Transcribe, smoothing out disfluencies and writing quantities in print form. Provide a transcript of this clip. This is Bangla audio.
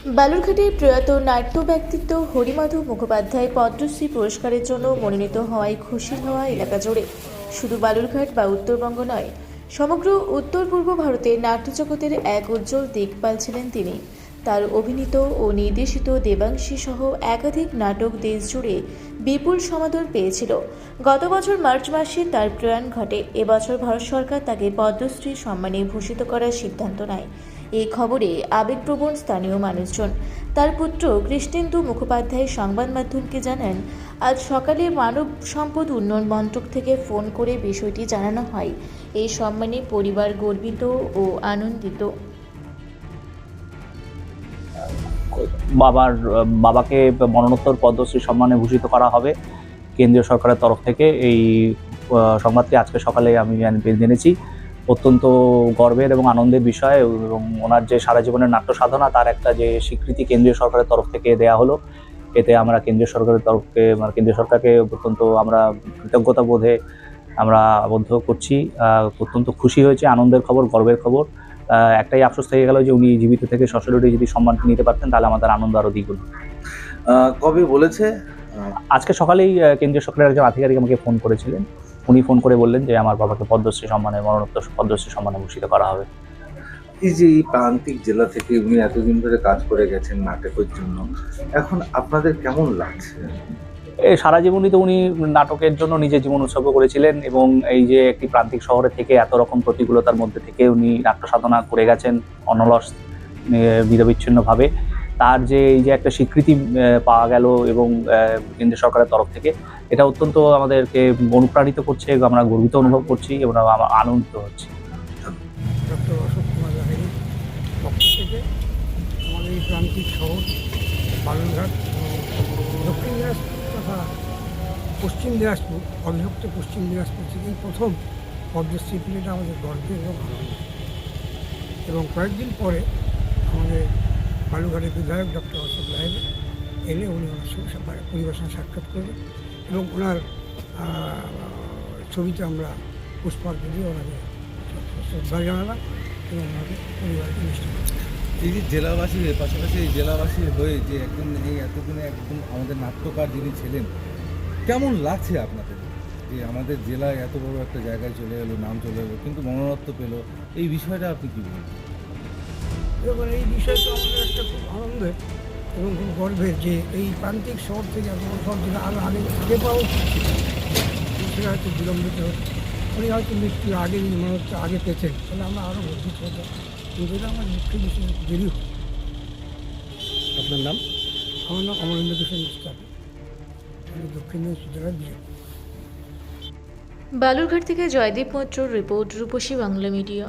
বালুরঘাটের প্রয়াত নাট্য ব্যক্তিত্ব হরিমাধব মুখোপাধ্যায় পদ্মশ্রী পুরস্কারের জন্য মনোনীত হওয়ায় খুশি হওয়া এলাকা জুড়ে। শুধু বালুরঘাট বা উত্তরবঙ্গ নয়, সমগ্র উত্তর পূর্ব ভারতের নাট্যজগতের এক উজ্জ্বল দিকপাল ছিলেন তিনি। তার অভিনীত ও নির্দেশিত দেবাংশী সহ একাধিক নাটক দেশ জুড়ে বিপুল সমাদর পেয়েছিল। গত বছর মার্চ মাসে তার প্রয়াণ ঘটে। এবছর ভারত সরকার তাকে পদ্মশ্রী সম্মানে ভূষিত করার সিদ্ধান্ত নেয়। এই খবরে আবেগপ্রবণ স্থানীয় মানুষজন। তার পুত্র কৃষ্ণেন্দু মুখোপাধ্যায় সংবাদ মাধ্যমকে জানান, আজ সকালে মানব সম্পদ উন্নয়ন মন্ত্রক থেকে ফোন করে বিষয়টি জানানো হয়। এই সম্মানে পরিবার গর্বিত ও আনন্দিত। বাবাকে মরণোত্তর পদ্মশ্রী সম্মানে ভূষিত করা হবে কেন্দ্রীয় সরকারের তরফ থেকে। এই সংবাদটি আজকে সকালে আমি জেনেছি। অত্যন্ত গর্বের এবং আনন্দের বিষয়, এবং ওনার যে সারা জীবনের নাট্য সাধনা তার একটা যে স্বীকৃতি কেন্দ্রীয় সরকারের তরফ থেকে দেয়া হলো, এতে আমরা কেন্দ্রীয় সরকারকে অত্যন্ত আমরা কৃতজ্ঞতা বোধে আমরা আবদ্ধ করছি। অত্যন্ত খুশি হয়েছে, আনন্দের খবর, গর্বের খবর। একটাই আফসোস থেকে গেল যে উনি জীবিত থেকে সশরীরে যদি সম্মানটি নিতে পারতেন তাহলে আমাদের আনন্দ আরও দ্বিগুণ। কবে বলেছে? আজকে সকালেই কেন্দ্রীয় সরকারের একজন আধিকারিক আমাকে ফোন করেছিলেন। উনি ফোন করে বললেন যে আমার বাবাকে মরণোত্তর পদ্মশ্রী সম্মানে ভূষিত করা হবে। এই যে এই প্রান্তিক জেলা থেকে উনি এতদিন ধরে কাজ করে গেছেন নাটকের জন্য, এখন আপনাদের কেমন লাগছে? সারা জীবনই তো উনি নাটকের জন্য নিজের জীবন উৎসর্গ করেছিলেন, এবং এই যে একটি প্রান্তিক শহরে থেকে এত রকম প্রতিকূলতার মধ্যে থেকে উনি নাট্য সাধনা করে গেছেন অনলস নিরবিচ্ছিন্নভাবে। তার যে এই যে একটা স্বীকৃতি পাওয়া গেল এবং কেন্দ্রীয় সরকারের তরফ থেকে, এটা অত্যন্ত আমাদেরকে অনুপ্রাণিত করছে এবং আমরা গর্বিত অনুভব করছি এবং আমরা আনন্দিত হচ্ছি। ডক্টর অশোক কুমার লাহিড়ী পক্ষ থেকে আমাদের এই প্রান্তিক শহর বালুরঘাট, দক্ষিণ দিনাজপুর তথা পশ্চিম দিনাজপুর, অবিভক্ত পশ্চিম দিনাজপুর থেকেই প্রথম পদ্মশ্রী পেলেটা আমাদের গর্বের এবং আনন্দ। এবং কয়েকদিন পরে আমাদের বালুরঘাটের বিধায়ক ডক্টর অশোক লাহিড়ী এলে উনি ওনার সঙ্গে পরিবেশন সাক্ষাৎ করবেন এবং ওনার ছবিতে আমরা পুষ্পার্ঘ্য দিয়ে ওনাকে শ্রদ্ধা জানালাম এবং ওনাকে পরিবারকে মিষ্টি করলাম। এই যে জেলাবাসীর পাশাপাশি এই জেলাবাসীর হয়ে যে একজন এই এতদিনে একজন আমাদের নাট্যকার যিনি ছিলেন, কেমন লাগছে আপনাদের যে আমাদের জেলায় এত বড় একটা জায়গায় চলে এলো, নাম চলে এলো, কিন্তু মরণোত্তর পেল, এই বিষয়টা আপনি কী বলবেন? এবং এই বিষয়টা আমাদের একটা খুব আনন্দের এবং খুব গর্বের যে এই প্রান্তিক শহর থেকে এত বড় শহর যেটা আরও আগে পাওয়া উচিত ছিল, সেটা হয়তো বিলম্বিত হচ্ছে। উনি হয়তো মৃত্যুর আগে যদি মরণোত্তর আগে পেতেন তাহলে আমরা আরও গর্বিত হতাম, কিন্তু এটা আমার মৃত্যু বিষয়ে দেরি হয়। আপনার নাম? আমার নাম অমরেন্দ্র কৃষ্ণ মিস্টার, আমি দক্ষিণ দিনাজপুর জেলার বিজেপি। বালুরঘাট থেকে জয়দীপ মৈত্রর রিপোর্ট, রূপসী বাংলা মিডিয়া।